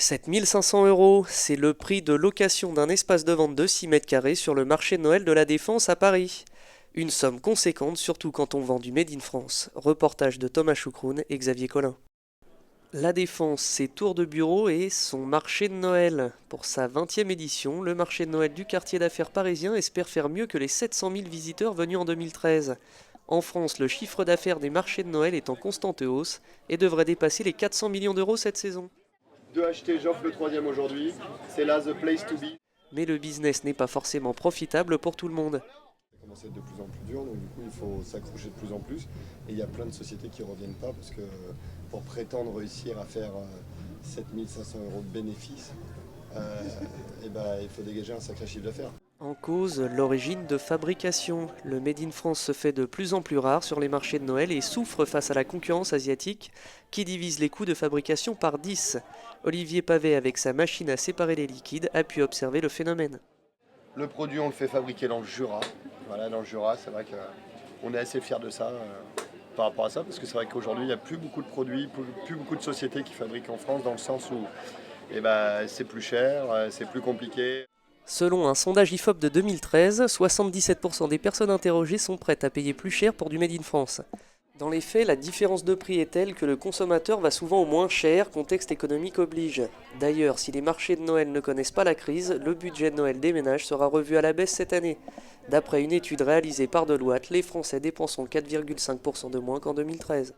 7 500 €, c'est le prix de location d'un espace de vente de 6 mètres carrés sur le marché de Noël de la Défense à Paris. Une somme conséquente, surtout quand on vend du Made in France. Reportage de Thomas Choucroune et Xavier Collin. La Défense, ses tours de bureau et son marché de Noël. Pour sa 20e édition, le marché de Noël du quartier d'affaires parisien espère faire mieux que les 700 000 visiteurs venus en 2013. En France, le chiffre d'affaires des marchés de Noël est en constante hausse et devrait dépasser les 400 millions d'euros cette saison. Deux achetés, j'offre le troisième aujourd'hui. C'est là the place to be. Mais le business n'est pas forcément profitable pour tout le monde. Ça commence à être de plus en plus dur, donc du coup il faut s'accrocher de plus en plus. Et il y a plein de sociétés qui ne reviennent pas parce que pour prétendre réussir à faire 7 500 € de bénéfices, il faut dégager un sacré chiffre d'affaires. En cause, l'origine de fabrication. Le Made in France se fait de plus en plus rare sur les marchés de Noël et souffre face à la concurrence asiatique qui divise les coûts de fabrication par 10. Olivier Pavet, avec sa machine à séparer les liquides, a pu observer le phénomène. Le produit, on le fait fabriquer dans le Jura. Voilà, dans le Jura, c'est vrai qu'on est assez fiers de ça par rapport à ça, parce que c'est vrai qu'aujourd'hui, il n'y a plus beaucoup de produits, plus beaucoup de sociétés qui fabriquent en France, dans le sens où c'est plus cher, c'est plus compliqué. Selon un sondage IFOP de 2013, 77% des personnes interrogées sont prêtes à payer plus cher pour du Made in France. Dans les faits, la différence de prix est telle que le consommateur va souvent au moins cher, contexte économique oblige. D'ailleurs, si les marchés de Noël ne connaissent pas la crise, le budget de Noël des ménages sera revu à la baisse cette année. D'après une étude réalisée par Deloitte, les Français dépenseront 4,5% de moins qu'en 2013.